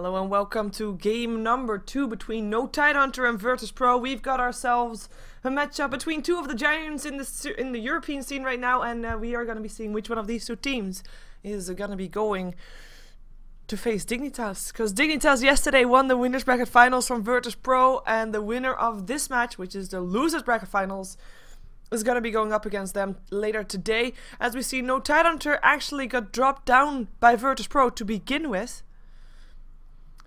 Hello and welcome to game number 2 between No Tidehunter and virtus.pro. We've got ourselves a matchup between two of the giants in the European scene right now, and we are going to be seeing which one of these two teams is going to be going to face Dignitas. Because Dignitas yesterday won the winners bracket finals from virtus.pro, and the winner of this match, which is the losers bracket finals, is going to be going up against them later today. As we see, No Tidehunter actually got dropped down by virtus.pro to begin with.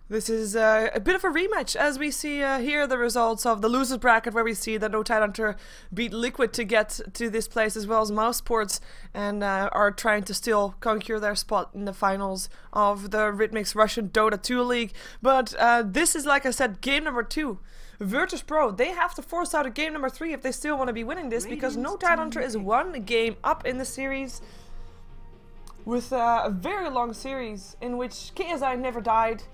This is a bit of a rematch, as we see here the results of the losers bracket, where we see that No Tidehunter beat Liquid to get to this place, as well as Mousesports, and are trying to still conquer their spot in the finals of the Ritmix Russian Dota 2 League. But this is, like I said, game number 2. virtus.pro, they have to force out a game number 3 if they still want to be winning this, because No Tidehunter is one game up in the series with a very long series in which KSI never died,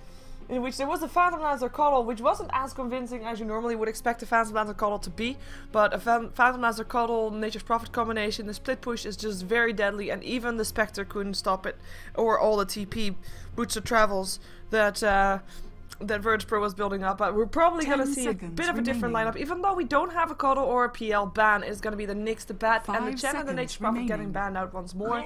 in which there was a Phantom Lancer Coddle, which wasn't as convincing as you normally would expect a Phantom Lancer Coddle to be, but a Phantom Lancer Coddle Nature's Prophet combination, the split push is just very deadly, and even the Spectre couldn't stop it, or all the TP boots of travels that that virtus.pro was building up. But we're probably going to see a bit of a different lineup, even though we don't have a Coddle or a PL ban. Is going to be the Nyx, the Bat, and the Chen and the Nature's Prophet getting banned out once more.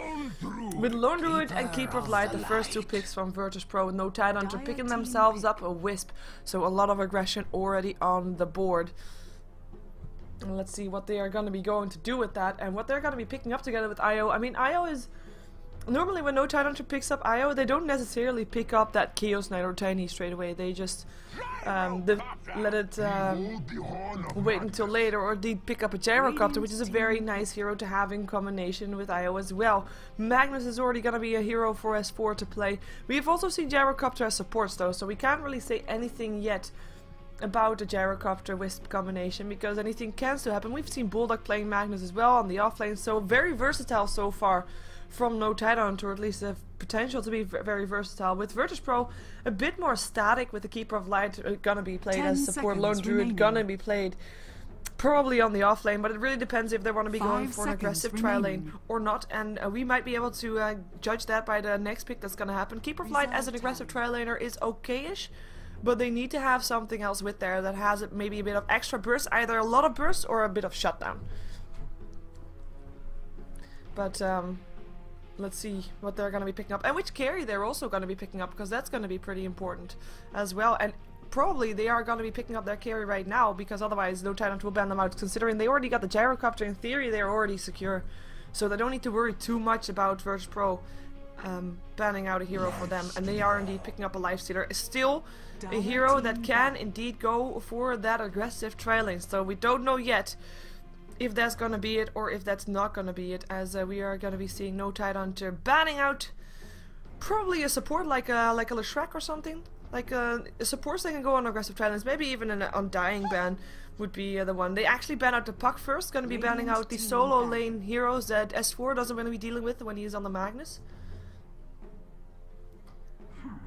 With Lone Druid and Keeper of Light, the first two picks from virtus.pro, No Tidehunter picking themselves up a Wisp, so a lot of aggression already on the board. And let's see what they are going to be going to do with that, and what they're going to be picking up together with IO. I mean, IO is... Normally when No Tidehunter picks up IO, they don't necessarily pick up that Chaos Knight or Tiny straight away. They just let it wait until later, or they pick up a Gyrocopter, which is a very nice hero to have in combination with IO as well. Magnus is already going to be a hero for S4 to play. We've also seen Gyrocopter as supports though, so we can't really say anything yet about the Gyrocopter Wisp combination, because anything can still happen. We've seen Bulldog playing Magnus as well on the offlane, so very versatile so far from No Tidehunter, or at least the potential to be very versatile. With virtus.pro, a bit more static, with the Keeper of Light gonna be played as support, Lone Druid gonna be played probably on the offlane, but it really depends if they want to be going for an aggressive tri-lane or not, and we might be able to judge that by the next pick that's gonna happen. Keeper of Light as an aggressive tri-laner is okay-ish, but they need to have something else with there that has maybe a bit of extra burst, either a lot of burst or a bit of shutdown. But let's see what they're going to be picking up, and which carry they're also going to be picking up, because that's going to be pretty important as well. And probably they are going to be picking up their carry right now, because otherwise No Tidehunter will ban them out, considering they already got the Gyrocopter. In theory they're already secure, so they don't need to worry too much about virtus.pro banning out a hero for them. And they are indeed picking up a Lifestealer, still a hero that can indeed go for that aggressive tri-lane. So we don't know yet if that's gonna be it or if that's not gonna be it, as we are gonna be seeing No Tidehunter banning out probably a support like a Leshrek or something. Like a support that can go on aggressive tri-lanes, maybe even an Undying ban would be the one. They actually ban out the Puck first, gonna be banning out the solo lane heroes that S4 doesn't want to be dealing with when he's on the Magnus.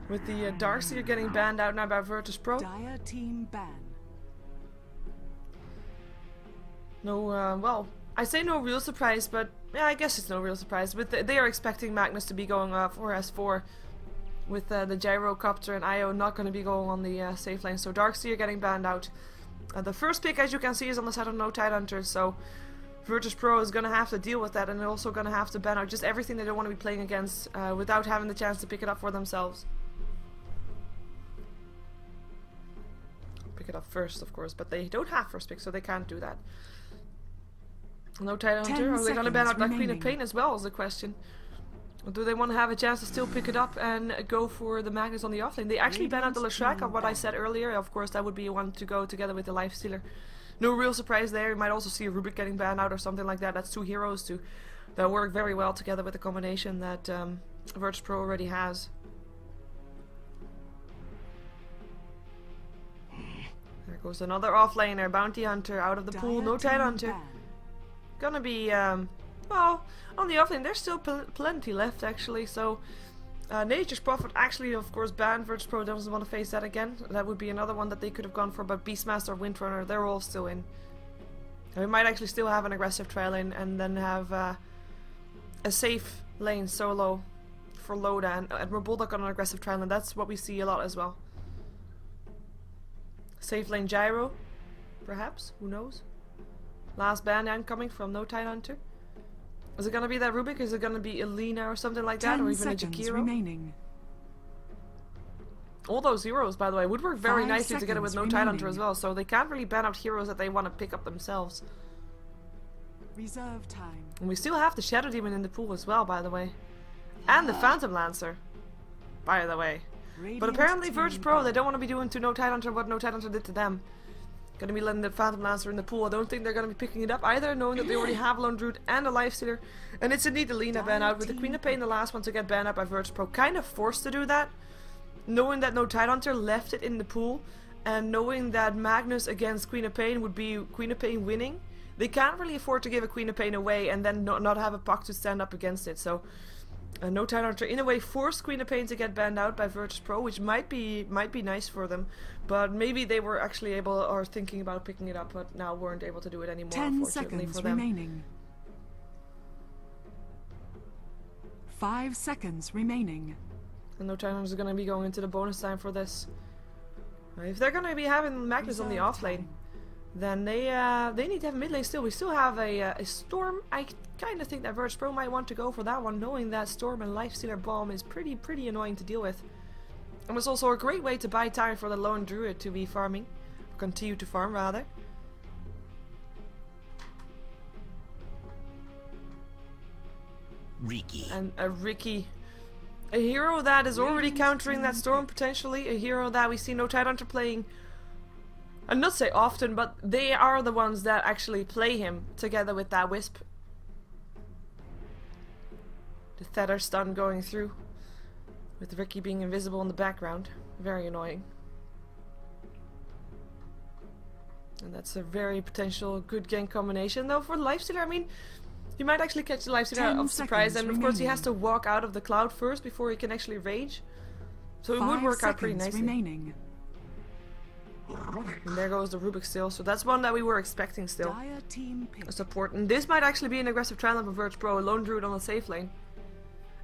With the Darkseer getting banned out now by virtus.pro. Dire team ban. No, well, I say no real surprise, but yeah, I guess it's no real surprise. But they are expecting Magnus to be going for S4, with the Gyrocopter and IO not going to be going on the safe lane. So Darkseer getting banned out. The first pick, as you can see, is on the side of No Tidehunter, so virtus.pro is going to have to deal with that, and they're also going to have to ban out just everything they don't want to be playing against without having the chance to pick it up for themselves. Pick it up first, of course, but they don't have first pick, so they can't do that. No Tidehunter, are they going to ban out that Queen of Pain as well, is the question. Or do they want to have a chance to still pick it up and go for the Magnus on the offlane? They actually ban out the Leshrek, of what I said earlier. Of course, that would be one to go together with the Lifestealer. No real surprise there. You might also see a Rubik getting banned out or something like that. That's two heroes that work very well together with the combination that virtus.pro already has. There goes another offlaner, Bounty Hunter out of the pool. No Tidehunter. Gonna be, well, on the offlane there's still plenty left actually, so Nature's Prophet actually, of course, banned. virtus.pro doesn't want to face that again. That would be another one that they could have gone for, but Beastmaster, Windrunner, they're all still in. And we might actually still have an aggressive trail lane, and then have a safe lane solo for Loda and Admiral Bulldog on an aggressive trial, that's what we see a lot as well. Safe lane Gyro, perhaps, who knows? Last ban coming from No Tide Hunter. Is it gonna be that Rubik? Is it gonna be Elena or something like that, or even a Jakiro? Remaining. All those heroes, by the way, would work very nicely together with No Tide Hunter as well, so they can't really ban out heroes that they want to pick up themselves. Reserve time. And we still have the Shadow Demon in the pool as well, by the way. And the Phantom Lancer, by the way. But apparently virtus.pro, they don't want to be doing to No Tide Hunter what No Tide Hunter did to them. Gonna be letting the Phantom Lancer in the pool. I don't think they're gonna be picking it up either, knowing that they already have a Lone Druid and a Lifestealer. And it's indeed Elena ban out, with the Queen of Pain the last one to get banned out by virtus.pro. Kind of forced to do that, knowing that No Tide Hunter left it in the pool, and knowing that Magnus against Queen of Pain would be Queen of Pain winning. They can't really afford to give a Queen of Pain away and then not have a Puck to stand up against it. So No Tide Hunter in a way forced Queen of Pain to get banned out by virtus.pro, which might be nice for them. But maybe they were actually able or thinking about picking it up, but now weren't able to do it anymore, 10 unfortunately seconds for them. Remaining. 5 seconds remaining. And No Tide Hunter is going to be going into the bonus time for this. If they're going to be having Magnus on the off lane, then they need to have a mid lane still. We still have a Storm. I kind of think that virtus.pro might want to go for that one, knowing that Storm and Lifestealer Bomb is pretty annoying to deal with. And it's also a great way to buy time for the Lone Druid to be farming. Continue to farm, rather. Riki. And a Riki. A hero that is already countering that Storm, potentially. A hero that we see No Tide Hunter playing, I'd not say often, but they are the ones that actually play him together with that Wisp. The Tether stun going through, with Riki being invisible in the background. Very annoying. And that's a very potential good gank combination, though, for the Lifestealer. I mean, you might actually catch the Lifestealer of surprise, and of course he has to walk out of the cloud first before he can actually rage. So it would work out pretty nicely. Remaining. And there goes the Rubik still, so that's one that we were expecting still. A support. And this might actually be an aggressive trial for virtus.pro, a Lone Druid on the safe lane.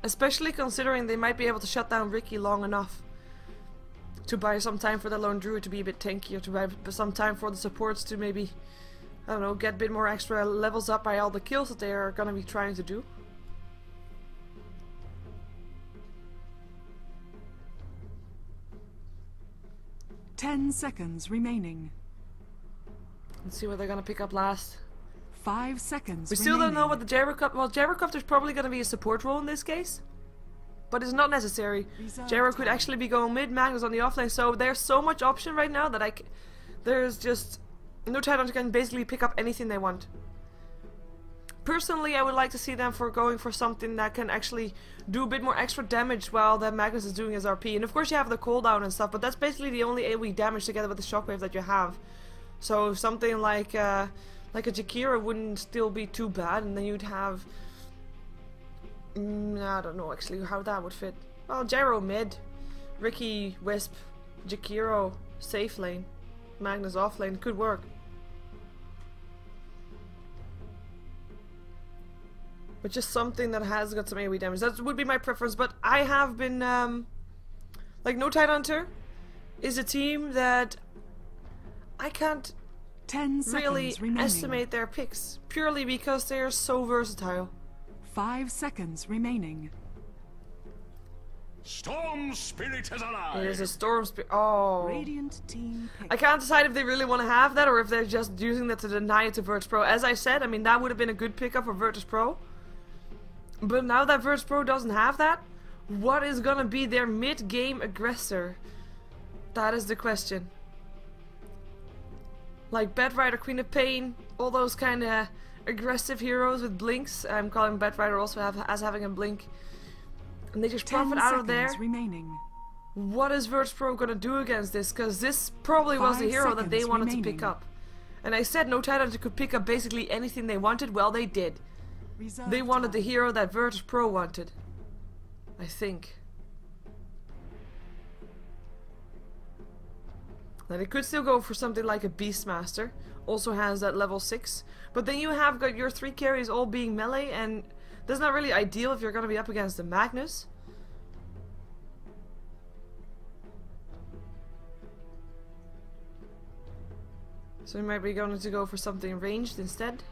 Especially considering they might be able to shut down Riki long enough to buy some time for the Lone Druid to be a bit tankier, to buy some time for the supports to maybe, I don't know, get a bit more extra levels up by all the kills that they are going to be trying to do. Ten seconds remaining. Let's see what they're gonna pick up last. 5 seconds. We still don't know what the Gyrocopter. Well, Gyrocopter's probably gonna be a support role in this case, but it's not necessary. Gyro could actually be going mid, Magnus on the offlane. So there's so much option right now that there's just No Tide Hunter can basically pick up anything they want. Personally, I would like to see them going for something that can actually do a bit more extra damage while that Magnus is doing his RP. And of course you have the cooldown and stuff, but that's basically the only AoE damage together with the shockwave that you have. So something like a Jakiro wouldn't still be too bad, and then you'd have... I don't know actually how that would fit. Well, Gyro mid, Riki Wisp, Jakiro safe lane, Magnus off lane, could work. But just something that has got some AoE damage. That would be my preference, but I have been, like, No Tide Hunter is a team that I can't really estimate their picks, purely because they are so versatile. 5 seconds remaining. Storm Spirit is alive! There's a Storm Spirit. Oh. Radiant team pick. I can't decide if they really want to have that or if they're just using that to deny it to virtus.pro. As I said, I mean, that would have been a good pickup for virtus.pro. But now that virtus.pro doesn't have that, what is gonna be their mid-game aggressor? That is the question. Like Bedrider, Queen of Pain, all those kind of aggressive heroes with blinks. I'm calling Bedrider also as having a blink. And they just profit out of there. Remaining. What is virtus.pro gonna do against this? Because this probably was the hero that they wanted to pick up. And I said No Tide Hunter could pick up basically anything they wanted. Well, they did. They wanted the hero that virtus.pro wanted, I think. Now they could still go for something like a Beastmaster, also has that level 6. But then you have got your 3 carries all being melee, and that's not really ideal if you're going to be up against the Magnus. So we might be going to go for something ranged instead.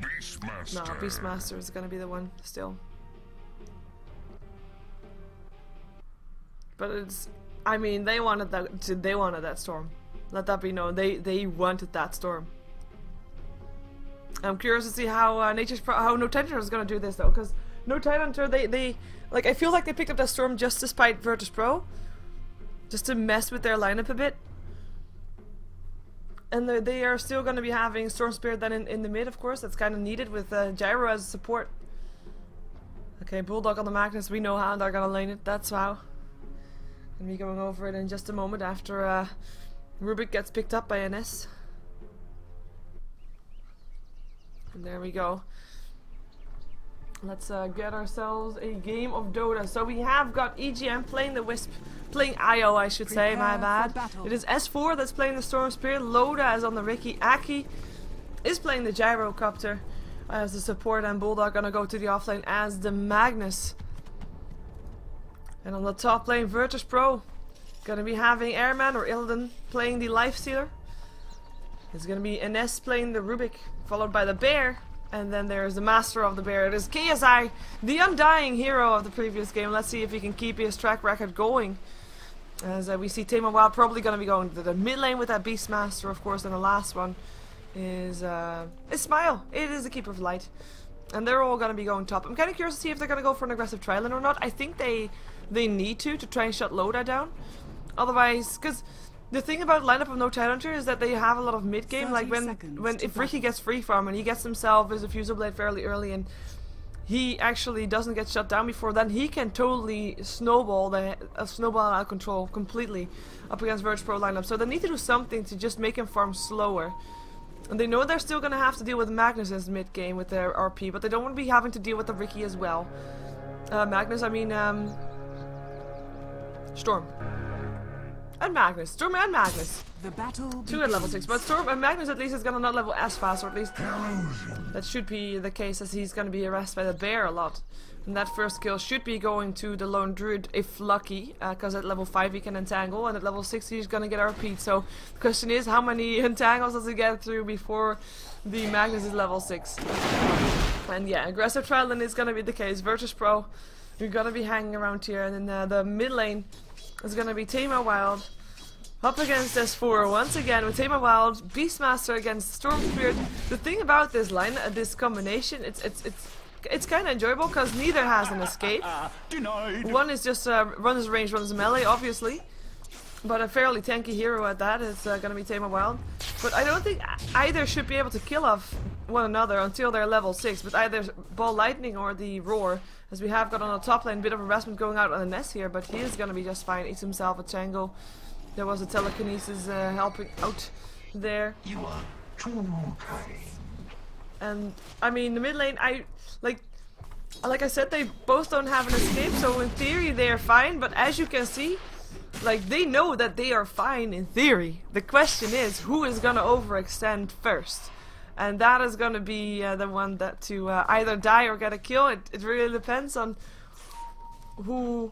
Beastmaster. No, Beastmaster is gonna be the one still. But it's, I mean, they wanted that. They wanted that storm. Let that be known. They wanted that storm. I'm curious to see how how No Tidehunter is gonna do this though, because No Tidehunter, they like, I feel like they picked up that storm just to spite virtus.pro, just to mess with their lineup a bit. And they are still going to be having Storm Spirit then in the mid, of course. That's kind of needed with Gyro as support. Okay, Bulldog on the Magnus. We know how they're going to lane it. That's how. And we going over it in just a moment after Rubik gets picked up by NS. And there we go. Let's get ourselves a game of Dota. So we have got EGM playing the Wisp. Playing IO, I should say, my bad. It is S4 that's playing the Storm Spirit. Loda is on the Ricky. Aki is playing the Gyrocopter as the support, and Bulldog gonna go to the offlane as the Magnus. And on the top lane, virtus.pro gonna be having Airman or Illidan playing the Lifestealer. It's gonna be NS playing the Rubik, followed by the Bear. And then there's the master of the Bear. It is KSI, the undying hero of the previous game. Let's see if he can keep his track record going. As we see Tame Wild probably going to be going to the mid lane with that Beastmaster, of course. And the last one is Smile. It is the Keeper of Light. And they're all going to be going top. I'm kind of curious to see if they're going to go for an aggressive tri-lane or not. I think they need to try and shut Loda down. Otherwise, because the thing about lineup of No Tidehunter is that they have a lot of mid game. Like if Ricky gets free farm and he gets himself his Diffusal Blade fairly early and he actually doesn't get shut down before, then he can totally snowball out of control completely up against virtus.pro lineup. So they need to do something to just make him farm slower. And they know they're still going to have to deal with Magnus' mid game with their RP, but they don't want to be having to deal with the Ricky as well. Magnus, I mean Storm. And Magnus. Storm and Magnus. The battle two at level 6. But Storm and Magnus at least is gonna not level as fast, or at least that should be the case, as he's gonna be harassed by the Bear a lot. And that first kill should be going to the Lone Druid if lucky, because at level 5 he can entangle, and at level 6 he's gonna get RP'd. So the question is, how many entangles does he get through before the Magnus is level 6? And yeah, aggressive tri-lane is gonna be the case. virtus.pro, you're gonna be hanging around here, and then the mid lane is gonna be Tame Wild up against S4 once again with Tame Wild, Beastmaster against Storm Spirit. The thing about this line, this combination, it's kind of enjoyable because neither has an escape. One is just runs range, runs melee, obviously, but a fairly tanky hero at that is gonna be Tame Wild. But I don't think either should be able to kill off one another until they're level 6, with either Ball Lightning or the Roar. As we have got on the top lane, bit of harassment going out on the Ness here, but he is going to be just fine. Eats himself a Tango. There was a telekinesis helping out there. You are too kind. And I mean, the mid lane, like I said, they both don't have an escape, so in theory they are fine. But as you can see, like, they know that they are fine in theory. The question is, who is going to overextend first? And that is going to be the one that to either die or get a kill. It really depends on who.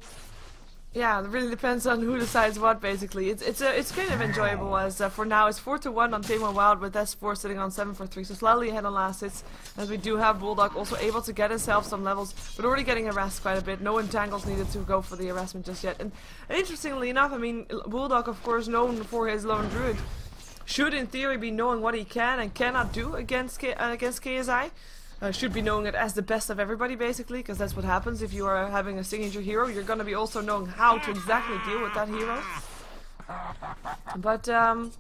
Yeah, it really depends on who decides what. Basically, it's kind of enjoyable. As for now, it's 4-1 on Tame Wild with S4 sitting on 7-3, so slightly ahead on last hits. As we do have Bulldog also able to get himself some levels, but already getting harassed quite a bit. No entangles needed to go for the harassment just yet. And interestingly enough, I mean, Bulldog, of course, known for his Lone Druid, should in theory be knowing what he can and cannot do against KSI. Should be knowing it as the best of everybody, basically, because that's what happens if you are having a signature hero. You're going to be also knowing how to exactly deal with that hero. But yeah,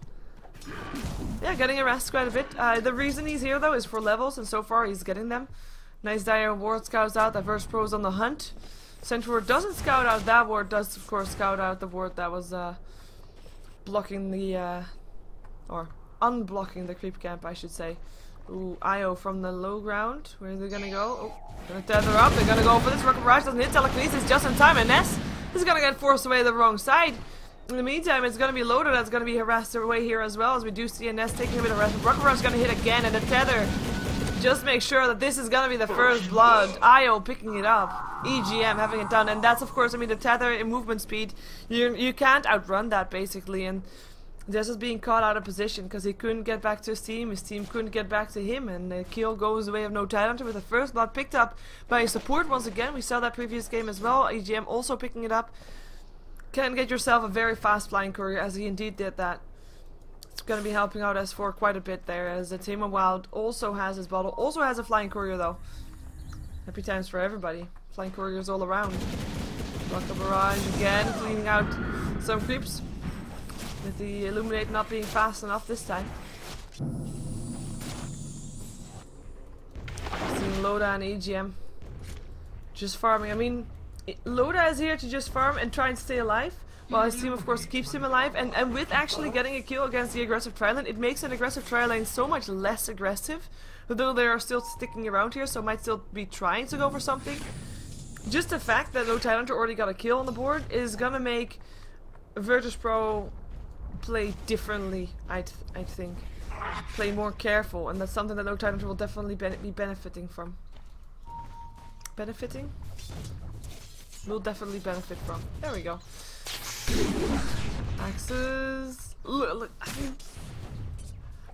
getting harassed quite a bit. The reason he's here though is for levels, and so far he's getting them. Nice Dire ward scouts out. That virtus.pro is on the hunt. Centaur doesn't scout out that ward, does of course scout out the ward that was blocking the or unblocking the creep camp, I should say. Ooh, IO from the low ground. Where are they gonna go? Oh, gonna tether up. They're gonna go for this. Rocket Barrage doesn't hit telekinesis just in time, and Ness is gonna get forced away the wrong side. In the meantime, it's gonna be Loader that's gonna be harassed away here as well, as we do see Ness taking a bit of harassment. Rocket Barrage is gonna hit again, and the tether just make sure that this is gonna be the first blood. IO picking it up. EGM having it done. And that's of course, I mean, the tether in movement speed. You can't outrun that basically. And this is being caught out of position because he couldn't get back to his team couldn't get back to him, and the kill goes the way of no Tidehunter with the first blood picked up by his support once again. We saw that previous game as well. EGM also picking it up. Can get yourself a very fast flying courier, as he indeed did that. It's going to be helping out S4 quite a bit there, as the Team of Wild also has his bottle, also has a flying courier though. Happy times for everybody. Flying couriers all around. Block the barrage again, cleaning out some creeps. With the Illuminate not being fast enough this time. Seeing Loda and EGM just farming. I mean, Loda is here to just farm and try and stay alive, while his team of course keeps him alive. And with actually getting a kill against the aggressive tri-lane, it makes an aggressive tri-lane so much less aggressive. Although they are still sticking around here, so might still be trying to go for something. Just the fact that no Tidehunter already got a kill on the board is gonna make virtus.pro play differently, I think. Play more careful, and that's something that no Tidehunter will definitely be benefiting from. Benefiting? Will definitely benefit from. There we go. Axes. Look, I mean,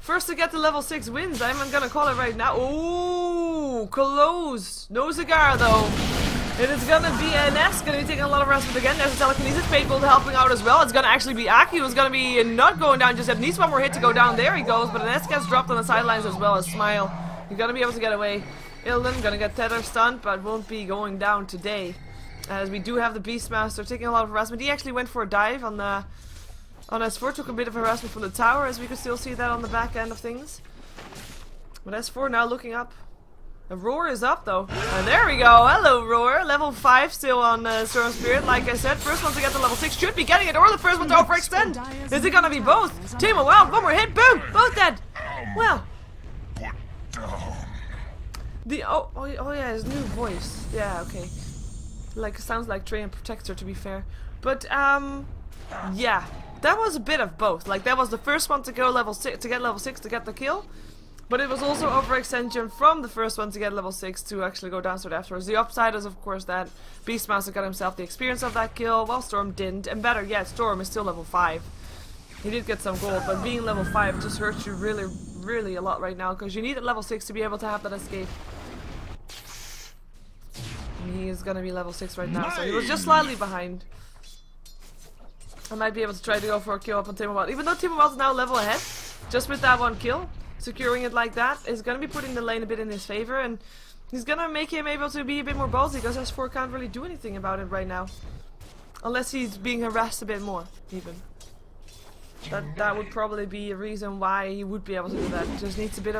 first to get to level 6 wins. I'm gonna call it right now. Ooh, close. No cigar though. It is gonna be NS, gonna be taking a lot of harassment again. There's a telekinesis Faithful helping out as well. It's gonna actually be Aki who's gonna be not going down just yet. Needs one more hit to go down. There he goes, but NS gets dropped on the sidelines as well as Smile. He's gonna be able to get away. Ilden gonna get tether stunned, but won't be going down today. As we do have the Beastmaster taking a lot of harassment. He actually went for a dive on S4, took a bit of harassment from the tower, as we could still see that on the back end of things. But S4 now looking up. The Roar is up though. And there we go. Hello Roar. Level 5 still on Storm Spirit. Like I said, first one to get to level 6 should be getting it, or the first one to overextend. Is it gonna be both? Team of Wild, one more hit, boom! Both dead! Well. The oh yeah, his new voice. Yeah, okay. Like, sounds like Train Protector, to be fair. But yeah, that was a bit of both. Like, that was the first one to go level 6 to get level 6 to get the kill. But it was also overextension from the first one to get level 6 to actually go downstairs afterwards. The upside is of course that Beastmaster got himself the experience of that kill, while Storm didn't. And better yet, Storm is still level 5. He did get some gold, but being level 5 just hurts you really, really a lot right now, because you need at level 6 to be able to have that escape. And he is gonna be level 6 right now, so he was just slightly behind. I might be able to try to go for a kill up on Team of Wild. Even though Team of Wild is now level ahead, just with that one kill, securing it like that is gonna be putting the lane a bit in his favor, and he's gonna make him able to be a bit more ballsy, because S4 can't really do anything about it right now. Unless he's being harassed a bit more, even. That would probably be a reason why he would be able to do that. Just needs a bit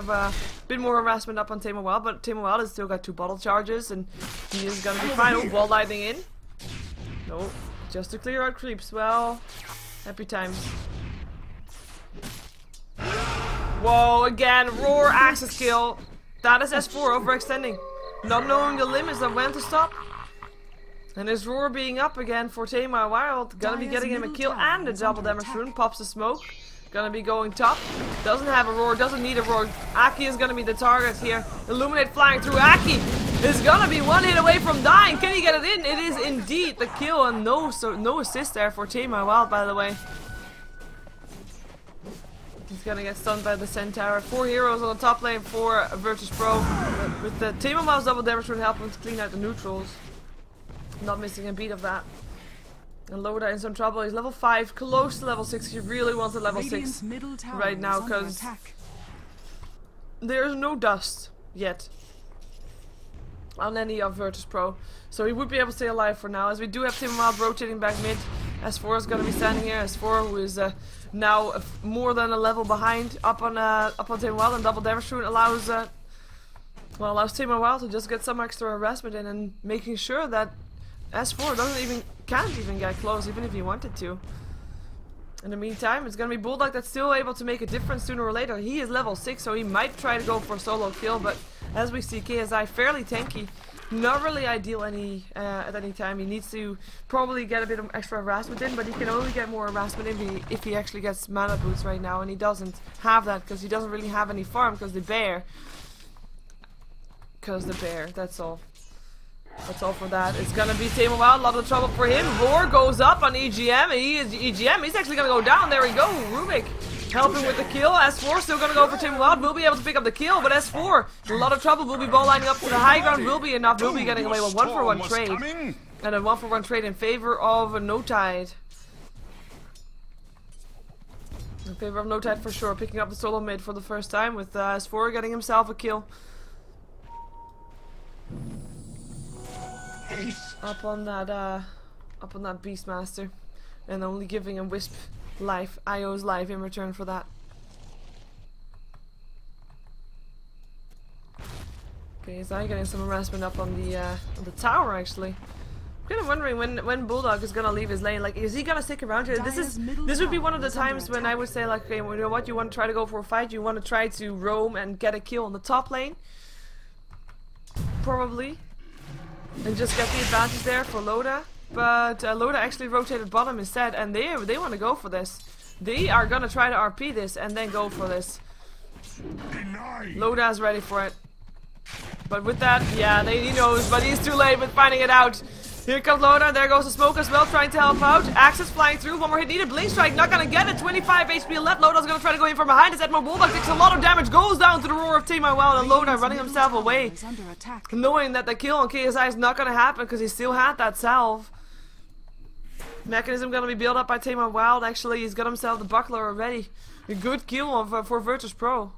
more harassment up on Team of Wild, but Team of Wild has still got 2 bottle charges, and he is gonna be fine. Oh, wall lightning in. No, just to clear out creeps. Well, happy times. Whoa, again, Roar access kill. That is S4 overextending. Not knowing the limits of when to stop. And his Roar being up again for Team of Wild. Gonna be getting him a kill and a double damage rune. Pops the smoke. Gonna be going top. Doesn't have a Roar, doesn't need a Roar. Aki is gonna be the target here. Illuminate flying through. Aki is gonna be one hit away from dying. Can he get it in? It is indeed the kill, and no assist there for Team of Wild, by the way. He's gonna get stunned by the Centaur. 4 heroes on the top lane for virtus.pro. With the Team of Wild's double damage rune helping to clean out the neutrals. Not missing a beat of that. And Loda in some trouble. He's level 5, close to level 6. He really wants a level 6 right now, because there's no dust yet on any of virtus.pro. So he would be able to stay alive for now, as we do have Team of Wild rotating back mid. S4 is going to be standing here. S4, who is now more than a level behind, up on Team of Wild, and double damage rune allows Team of Wild to just get some extra harassment in, and making sure that S4 can't even get close, even if he wanted to. In the meantime, it's gonna be Bulldog that's still able to make a difference sooner or later. He is level 6, so he might try to go for a solo kill, but as we see, KSI fairly tanky. Not really ideal at any time. He needs to probably get a bit of extra harassment in, but he can only get more harassment in if he actually gets mana boots right now, and he doesn't have that because he doesn't really have any farm, because the bear because the bear, that's all. That's all for that. It's gonna be Tame Wild, a lot of trouble for him. Roar goes up on EGM. He's actually gonna go down. There we go. Rubik helping with the kill. S4 still gonna go for Tame Wild. Will be able to pick up the kill, but S4 a lot of trouble. Will be ball lining up to the high ground. Will be enough. Will be getting away with 1-for-1 trade. And a 1-for-1 trade in favor of No Tide. In favor of No Tide for sure. Picking up the solo mid for the first time with S4 getting himself a kill. Up on that Beastmaster, and only giving him Wisp life, IO's life in return for that. Okay, so I'm getting some harassment up on the tower actually. I'm kind of wondering when Bulldog is gonna leave his lane. Like, is he gonna stick around here? This would be one of the times when I would say like, okay, well, you know what? You want to try to go for a fight. You want to try to roam and get a kill on the top lane, probably. And just get the advantage there for Loda. But Loda actually rotated bottom instead, and they want to go for this. They are gonna try to RP this and then go for this. Loda's ready for it. But with that, yeah, he knows, but he's too late with finding it out. Here comes Loda, there goes the smoke as well, trying to help out. Axis flying through, one more hit needed, Blink Strike, not gonna get it, 25 HP left. Loda's gonna try to go in from behind as Edmund Bulldog takes a lot of damage, goes down to the roar of Tame Wild, and Loda running himself away. Knowing that the kill on KSI is not gonna happen because he still had that salve. Mechanism gonna be built up by Tame Wild, actually, he's got himself the buckler already. A good kill for virtus.pro.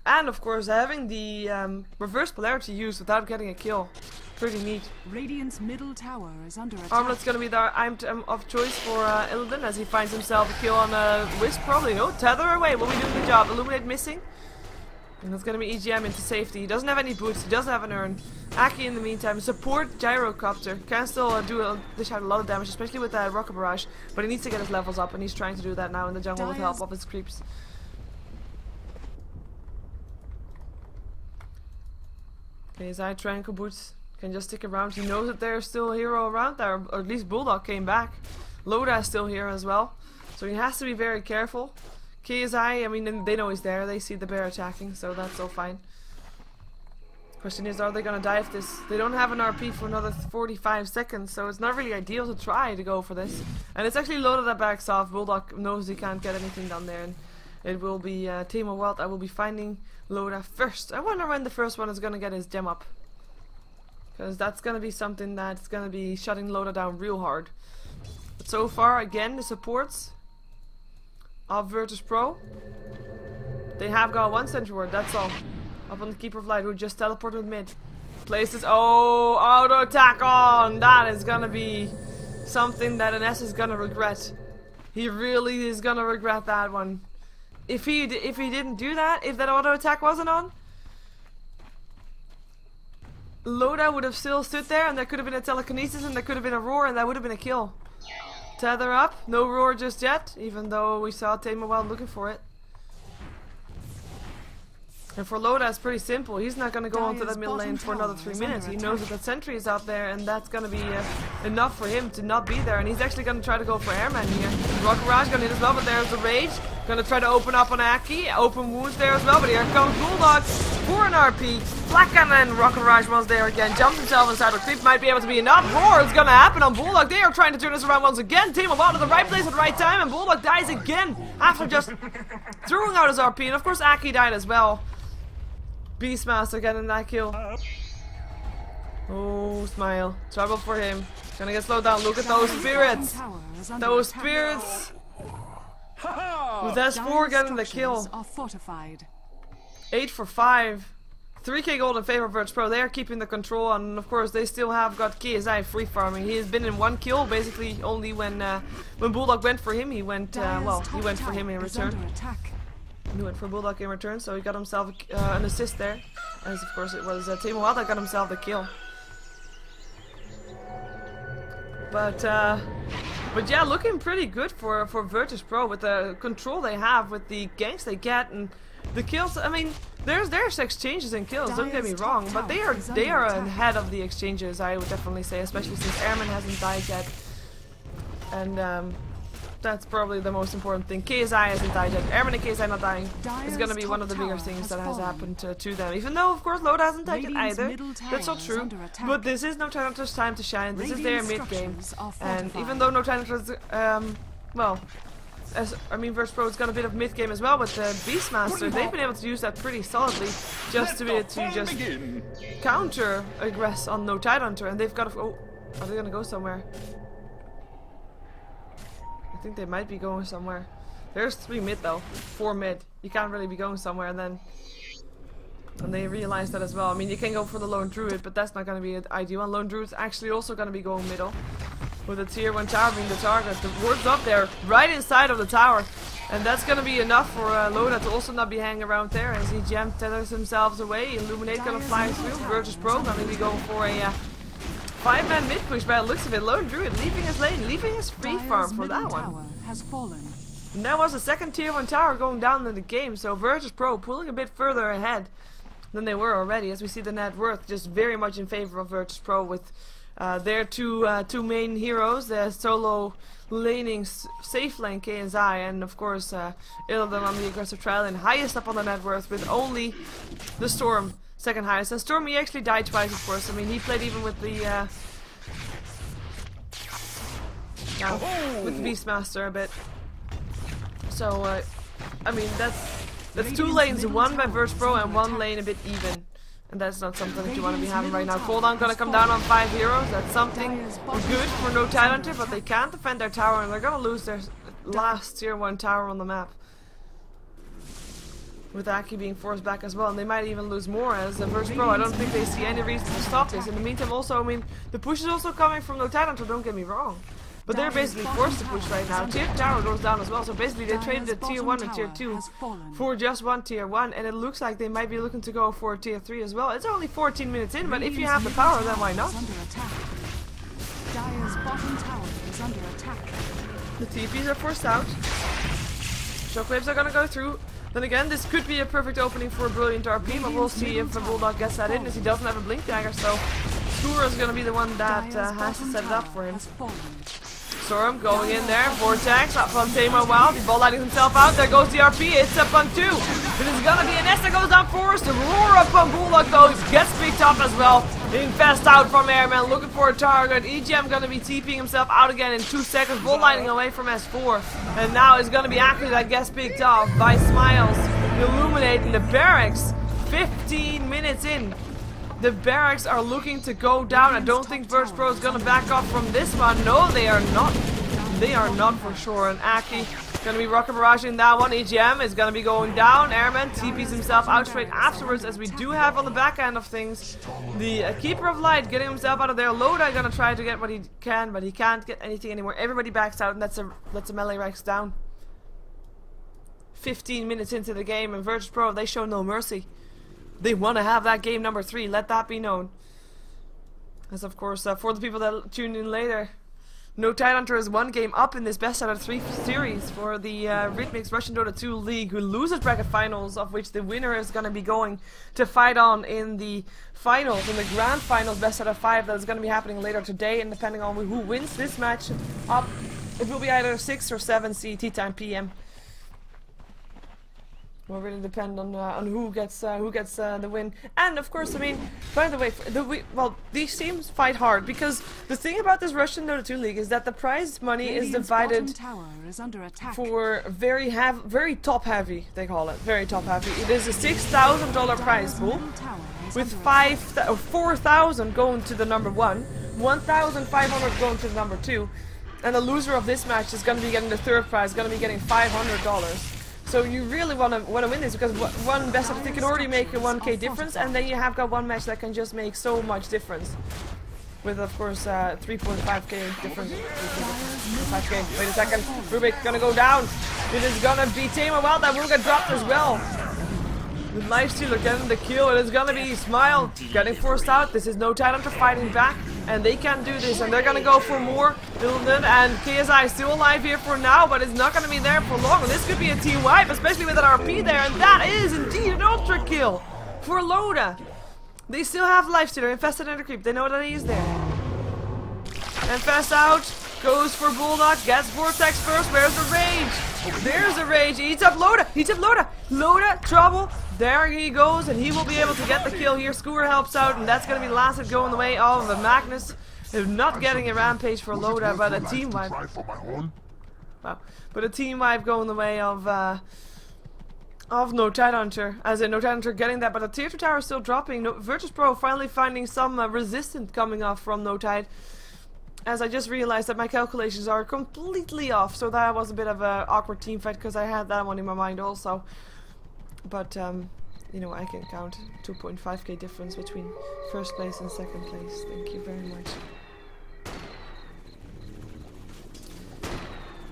And of course having the reverse polarity used without getting a kill. Pretty neat. Radiant's middle tower is under attack. Armlet's gonna be the item of choice for Illidan as he finds himself a kill on Wisp, probably. No, Tether away, will be doing the job. Illuminate missing. And that's gonna be EGM into safety. He doesn't have any boots, he doesn't have an urn. Aki in the meantime, support Gyrocopter. Can still dish out a lot of damage, especially with that Rocket Barrage. But he needs to get his levels up, and he's trying to do that now in the jungle with help of his creeps. Okay, his eye Tranquil Boots can just stick around. He knows that there's still a hero around there, or at least Bulldog came back. Loda is still here as well, so he has to be very careful. KSI, I mean, they know he's there, they see the bear attacking, so that's all fine. Question is, are they gonna die if this? They don't have an RP for another 45 seconds, so it's not really ideal to try to go for this. And it's actually Loda that backs off. Bulldog knows he can't get anything done there, and it will be Tame Wild. I will be finding Loda first. I wonder when the first one is gonna get his gem up. Because that's gonna be something that's gonna be shutting Loda down real hard. But so far, again, the supports of virtus.pro, they have got one sentry ward, that's all. Up on the Keeper of Light, who just teleported mid. Places, oh, auto attack on! That is gonna be something that NS is gonna regret. He really is gonna regret that one. If he didn't do that, if that auto attack wasn't on, Loda would have still stood there, and there could have been a telekinesis, and there could have been a roar, and that would have been a kill. Tether up, no roar just yet, even though we saw Tame Wild looking for it. And for Loda, it's pretty simple. He's not going to go onto that middle lane for another 3 minutes. He knows that sentry is out there, and that's going to be enough for him to not be there. And he's actually going to try to go for Airman here. Rocket Barrage going to hit as well, but there's the Rage. Going to try to open up on Aki. Open wounds there as well, but here comes Bulldog for an RP. Black Cannon and Rocket Barrage once there again. Jumps himself inside. The creep might be able to be enough. Roar is going to happen on Bulldog. They are trying to turn this around once again. Tame Wild at the right place at the right time, and Bulldog dies again after just throwing out his RP. And of course, Aki died as well. Beastmaster getting that kill. Oh, smile. Trouble for him. Gonna get slowed down. Look at those spirits. Those spirits. With S4 getting the kill. 8 for 5. 3k gold in favor of virtus.pro. They are keeping the control, and of course they still have got KSI free farming. He has been in 1 kill basically only when Bulldog went for him. He went well, he went for him in return. He went for Bulldog in return, so he got himself an assist there. As of course it was Tame Wild that got himself the kill. But yeah, looking pretty good for virtus.pro with the control they have, with the ganks they get, and the kills. I mean, there's exchanges and kills. Don't get me wrong, but they are ahead of the exchanges. I would definitely say, especially since Airman hasn't died yet, and That's probably the most important thing. KSI hasn't died yet. Airman and KSI not dying is gonna be one of the bigger things that has happened to them. Even though, of course, Loda hasn't died yet either. That's not true. But this is No Tidehunter's time to shine. This is their mid-game. And even though No Tidehunter's, well, virtus.pro has got a bit of mid-game as well, but the Beastmaster, they've been able to use that pretty solidly just to be able to just counter-aggress on No Tidehunter. And they've got to... Oh, are they gonna go somewhere? I think they might be going somewhere. There's 3 mid though. 4 mid. You can't really be going somewhere and they realize that as well. I mean, you can go for the Lone Druid, but that's not going to be an ideal one. Lone Druid's actually also going to be going middle. With the tier 1 tower being the target. The ward's up there, right inside of the tower. And that's going to be enough for Loda to also not be hanging around there. As he gem tethers himself away. Illuminate going to fly through. virtus.pro going to be going for a 5-man mid push by the looks of it. Lone Druid leaving his lane, leaving his free farm for that one. And that was the second tier 1 tower going down in the game, so virtus.pro pulling a bit further ahead than they were already, as we see the net worth just very much in favor of virtus.pro with their two main heroes, the solo laning safe lane KSI, and of course Illidan on the aggressive trial and highest up on the net worth with only the Storm second highest. And Storm, he actually died twice, of course. I mean, he played even with the Beastmaster a bit. So I mean, that's 2 lanes, one by virtus.pro and 1 lane a bit even. And that's not something that you want to be having right now. Cooldown gonna come down on 5 heroes. That's something good for No Tidehunter, but they can't defend their tower and they're gonna lose their last tier 1 tower on the map. With Aki being forced back as well, and they might even lose more as virtus.pro. I don't think they see any reason to stop this. In the meantime, also, I mean, the push is also coming from No Tidehunter, don't get me wrong. But they're basically forced to push right now. Tier tower goes down as well, so basically they traded a tier 1 and tier 2 for just 1 tier 1, and it looks like they might be looking to go for tier 3 as well. It's only 14 minutes in, but if you have the power, then why not? The TPs are forced out. Shockwaves are gonna go through. Then again, this could be a perfect opening for a brilliant RP, but we'll see if the Bulldog gets that in, as he doesn't have a Blink Dagger, so Skura is going to be the one that has to set it up for him. Storm going in there, Vortex, up on Tamer Wild, he's ball lighting himself out, there goes the RP, it's up on 2. It is going to be a nest that goes down forest, the roar up on Bulldog though, gets picked up as well. Infest out from Airman, looking for a target. EGM going to be TPing himself out again in 2 seconds, ball lighting away from S4. And now it's going to be Aki that gets picked off by Smiles, illuminating the barracks. 15 minutes in. The barracks are looking to go down. I don't think virtus.pro is going to back off from this one. No, they are not. They are not for sure. And Aki going to be rocket barraging that one. EGM is going to be going down. Airman TPs himself out straight afterwards, as we do have on the back end of things the Keeper of Light getting himself out of there. Loda going to try to get what he can, but he can't get anything anymore. Everybody backs out, and that's a melee Rex down. 15 minutes into the game, and virtus.pro, they show no mercy. They want to have that game number 3, let that be known. As of course, for the people that tune in later, No Tidehunter is 1 game up in this best out of 3 series for the Ritmix Russian Dota 2 League, who loses bracket finals, of which the winner is going to be going to fight on in the finals, in the grand finals best out of 5 that is going to be happening later today, and depending on who wins this match up, it will be either 6 or 7 CET time PM. Will really depend on who gets the win. And of course, I mean, by the way, well, these teams fight hard, because the thing about this Russian Dota 2 League is that the prize money is divided for very top heavy. They call it very top heavy. It is a $6,000 prize pool, with 4,000 going to the number 1, 1,500 going to the number 2, and the loser of this match is going to be getting the 3rd prize, going to be getting $500. So you really want to win this, because one best of 3 can already make a 1k difference, and then you have got one match that can just make so much difference. With of course 3.5k difference. 5k. Wait a second. Rubik gonna go down. It is gonna be Tamer Wild that will get dropped as well. The Lifestealer getting the kill. It is gonna be Smile getting forced out. This is No Tidehunter fighting back, and they can do this, and they're gonna go for more. Illidan and KSI still alive here for now, but it's not gonna be there for long. This could be a team wipe, especially with an RP there, and that is indeed an ultra kill for Loda. They still have Lifestealer infested in the creep. They know that he is there. Infest out. Goes for Bulldog, gets Vortex first. Where's the rage? There's the rage. He eats up Loda. He eats up Loda. Loda, trouble. There he goes, and he will be able to get the kill here. Skewer helps out, and that's going to be Lasset going the way of Magnus. Not getting a rampage for Loda, but a team wipe. Wow. But a team wipe going the way of No Tidehunter. As in No Tidehunter getting that, but the tier 2 tower is still dropping. virtus.pro finally finding some resistance coming off from No Tide. As I just realized that my calculations are completely off, so that was a bit of an awkward team fight because I had that one in my mind also. But you know, I can count 2.5k difference between first place and second place. Thank you very much.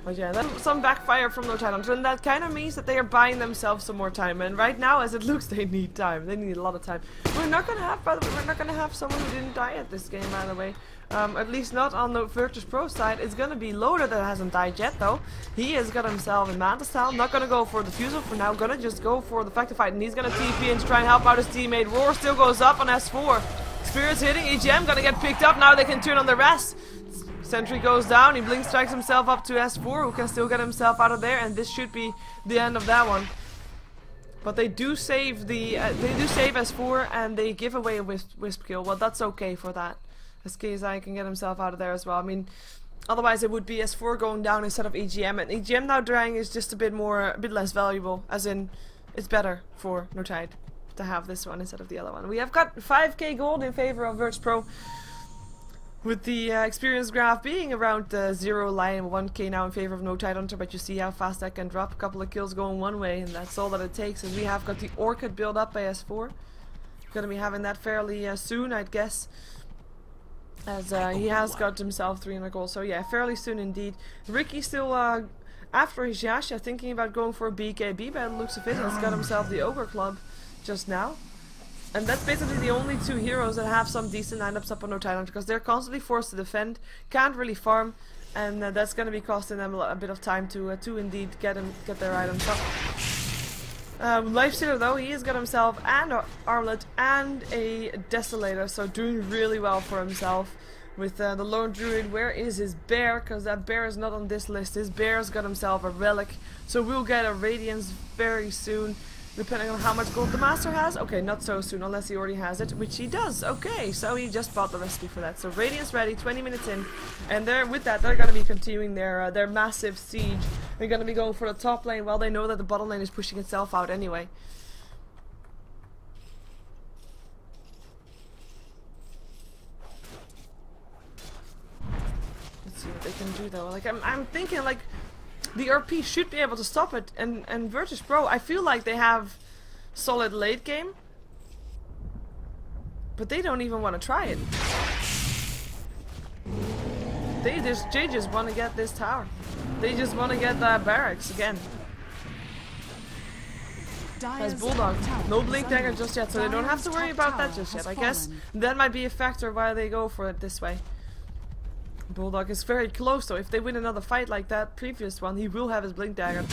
But yeah, that's some backfire from No Tidehunter, and that kind of means that they are buying themselves some more time. And right now, as it looks, they need time. They need a lot of time. We're not gonna have, by the way, we're not gonna have someone who didn't die at this game, by the way. At least not on the virtus.pro side. It's gonna be Loda that hasn't died yet, though. He has got himself in Manta style. Not gonna go for the fusel for now. Gonna just go for the fact to fight, and he's gonna TP and try and help out his teammate. Roar still goes up on S4. Spirits hitting EGM, gonna get picked up. Now they can turn on the rest. Sentry goes down, he blink strikes himself up to S4, who can still get himself out of there, and this should be the end of that one. But they do save the S4, and they give away a wisp kill. Well, that's okay for that, as KSI can get himself out of there as well. I mean, otherwise it would be S4 going down instead of EGM, and EGM now dying is just a bit less valuable, as in it's better for No Tide to have this one instead of the other one. We have got 5k gold in favor of virtus.pro. With the experience graph being around 0 line, 1k now in favor of No Tidehunter, but you see how fast that can drop. A couple of kills going one way, and that's all that it takes. And we have got the Orchid build up by S4. Gonna be having that fairly soon, I'd guess. As he has got himself 300 gold, so yeah, fairly soon indeed. Ricky still, after his Yasha, thinking about going for a BKB, by the looks of it. Has got himself the Ogre Club just now. And that's basically the only two heroes that have some decent lineups up on No Tidehunter, because they're constantly forced to defend, can't really farm, and that's going to be costing them a bit of time to indeed get their items up. Lifestealer though, he has got himself an Armlet and a Desolator, so doing really well for himself. With the Lone Druid, where is his bear? Because that bear is not on this list. His bear's got himself a Relic, so we'll get a Radiance very soon. Depending on how much gold the Master has. Okay, not so soon, unless he already has it, which he does. Okay, so he just bought the recipe for that. So Radiance ready, 20 minutes in. And with that, they're going to be continuing their massive siege. They're going to be going for the top lane, while they know that the bottom lane is pushing itself out anyway. Let's see what they can do though. Like, I'm thinking, like, the RP should be able to stop it, and virtus.pro, I feel like they have solid late game, but they don't even want to try it. They just want to get this tower. They just want to get the barracks again. Has Bulldog. No blink dagger just yet, so they don't have to worry about that just yet. I guess that might be a factor why they go for it this way. Bulldog is very close though. If they win another fight like that previous one, he will have his blink dagger.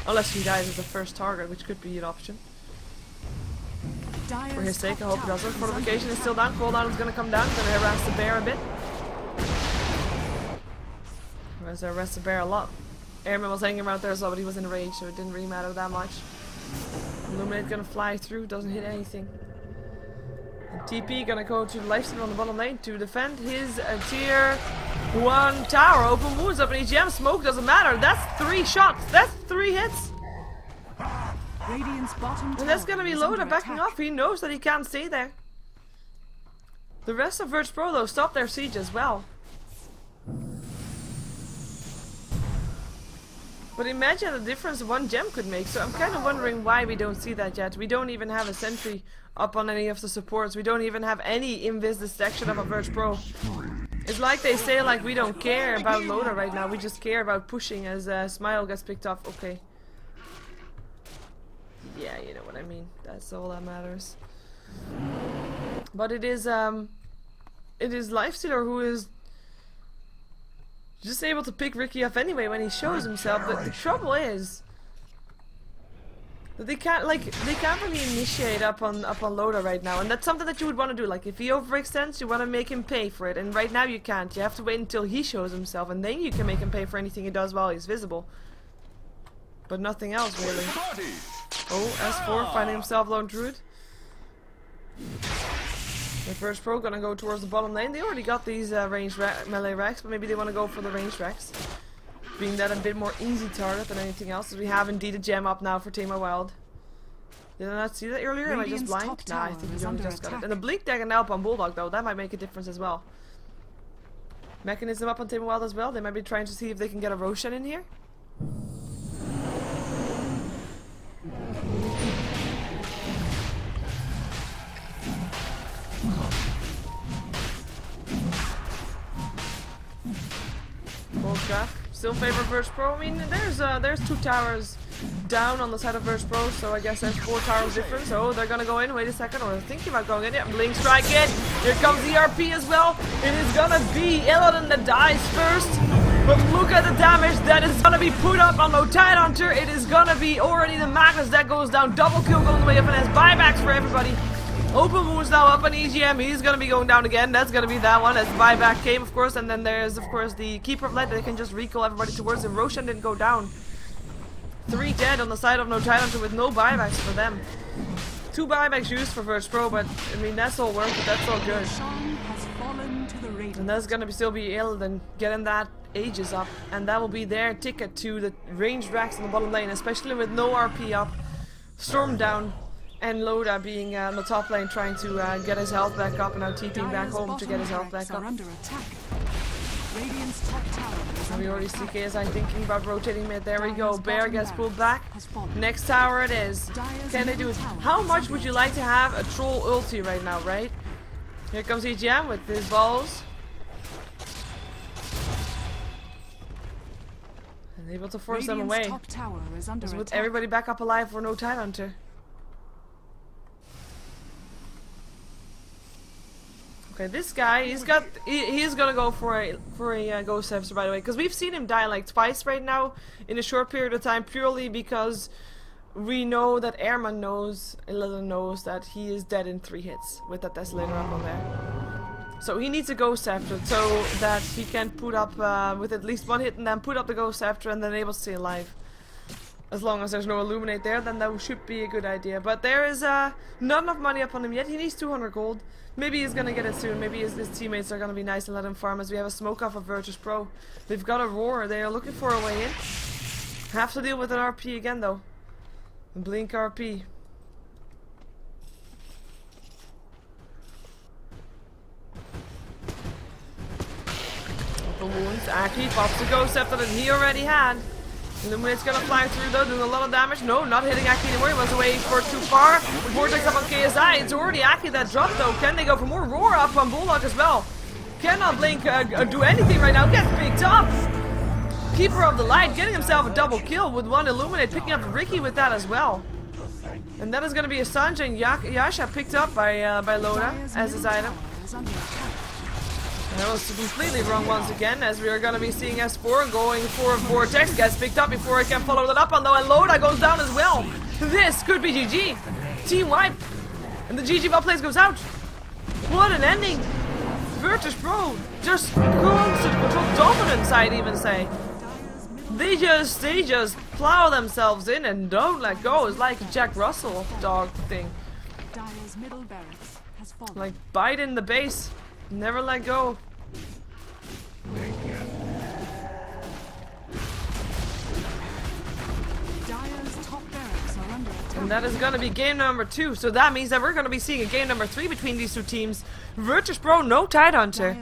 Unless he dies as the first target, which could be an option. For his sake, I hope he doesn't. Fortification is still down. Cooldown is going to come down. Going to harass the bear a bit. Whereas I harass the bear a lot. Airman was hanging around there as well, but he was in rage, so it didn't really matter that much. Illuminate going to fly through. Doesn't hit anything. TP gonna go to the lifestealer on the bottom lane to defend his tier 1 tower. Open wounds up an EGM. Smoke doesn't matter. That's 3 shots. That's 3 hits. And that's gonna be Loda backing off. He knows that he can't stay there. The rest of virtus.pro though stop their siege as well. But imagine the difference one gem could make. So I'm kind of wondering why we don't see that yet. We don't even have a sentry up on any of the supports. We don't even have any invis detection of a virtus.pro. It's like they say, like, we don't care about Loda right now. We just care about pushing as Smile gets picked off. Okay. Yeah, you know what I mean. That's all that matters. But it is Lifestealer who is just able to pick Ricky off anyway when he shows himself. But the trouble is, They can't really initiate up on Loda right now, and that's something that you would want to do. Like if he overextends, you want to make him pay for it, and right now you can't. You have to wait until he shows himself, and then you can make him pay for anything he does while he's visible. But nothing else really. Oh, S4 finding himself lone druid. The first pro gonna go towards the bottom lane. They already got these ranged melee racks, but maybe they want to go for the ranged racks. Being that a bit more easy target than anything else, as we have indeed a gem up now for Tema Wild. Did I not see that earlier? Am I just blind? Nah, I think we only just got it. And the Blink Deck and help on Bulldog though, that might make a difference as well. Mechanism up on Tema Wild as well. They might be trying to see if they can get a Roshan in here. Volcraft. Still favor virtus.pro. I mean, there's 2 towers down on the side of virtus.pro, so I guess there's 4 towers difference. So they're gonna go in. Wait a second, or thinking about going in. Yeah, Blink Strike in. Here comes the RP as well. It is gonna be Illidan that dies first. But look at the damage that is gonna be put up on No Tidehunter. It is gonna be already the Magnus that goes down. Double kill going the way up and has buybacks for everybody. Open wounds now up on EGM. He's gonna be going down again. That's gonna be that one as buyback came, of course. And then there's, of course, the Keeper of Light that can just recall everybody towards him. Roshan didn't go down. 3 dead on the side of No Tidehunter with no buybacks for them. 2 buybacks used for virtus.pro, but I mean that's all worth it. That's all good. And that's gonna still be Illidan getting that Aegis up, and that will be their ticket to the ranged racks on the bottom lane, especially with no RP up, Storm down. And Loda being on the top lane trying to get his health back up, and now TPing back home to get his health back up. And we already see KSI thinking about rotating mid. There we go. Bear gets pulled back. Next tower it is. Can they do it? How much would you like to have a troll ulti right now, right? Here comes EGM with his balls. And able to force them away. With everybody back up alive for No Tidehunter. Okay, this guy, he's gonna go for a Ghost Scepter, by the way, because we've seen him die like twice right now in a short period of time, purely because we know that Airman knows, Illidan knows that he is dead in 3 hits with that Desolator up on there. So he needs a Ghost Scepter so that he can put up with at least 1 hit and then put up the Ghost Scepter and then able to stay alive. As long as there's no Illuminate there, then that should be a good idea. But there is not enough money up on him yet. He needs 200 gold. Maybe he's gonna get it soon. Maybe his teammates are gonna be nice and let him farm, as we have a smoke off of virtus.pro. They've got a roar. They are looking for a way in. Have to deal with an RP again though. A Blink RP. Open wounds. Aki pops the Ghost Scepter that he already had. Illuminate's gonna fly through though, doing a lot of damage. No, not hitting Aki anymore. He was away for too far. The Vortex up on KSI. It's already Aki that dropped though. Can they go for more? Roar up on Bulldog as well. Cannot Blink do anything right now. Gets picked up. Keeper of the Light getting himself a double kill with 1 Illuminate, picking up Ricky with that as well. And that is gonna be a Sanjay and Yasha picked up by Loda as his item. That was completely wrong once again, as we are going to be seeing S4 going for Vortex. Gets picked up before it can follow that up on though, and Loda goes down as well. This could be GG. Team wipe. And the GG well plays goes out. What an ending. virtus.pro just constant control dominance, I'd even say. They just plow themselves in and don't let go. It's like a Jack Russell dog thing. Like bite in the base. Never let go. And that is going to be game number 2. So that means that we're going to be seeing a game number 3 between these 2 teams. virtus.pro, No Tidehunter.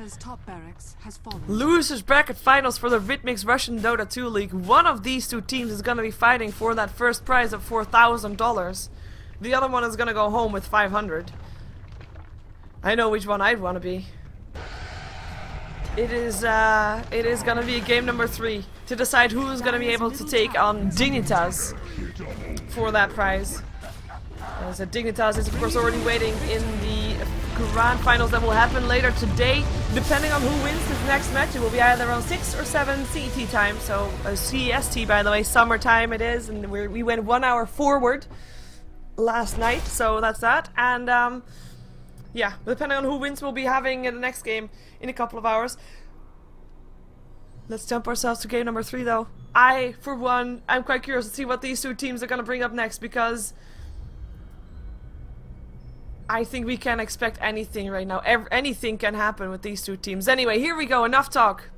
Losers bracket finals for the Ritmix Russian Dota 2 League. One of these 2 teams is going to be fighting for that first prize of $4,000. The other one is going to go home with 500. I know which one I'd want to be. It is gonna be game number 3 to decide who's gonna be able to take on Dignitas for that prize. As Dignitas is of course already waiting in the grand finals that will happen later today. Depending on who wins this next match, it will be either around 6 or 7 CET time. So CEST, by the way, summertime it is, and we went 1 hour forward last night. So that's that. And yeah, depending on who wins, we'll be having the next game in a couple of hours. Let's jump ourselves to game number 3, though. I, for one, I'm quite curious to see what these two teams are going to bring up next, because I think we can expect anything right now. Anything can happen with these two teams. Anyway, here we go. Enough talk.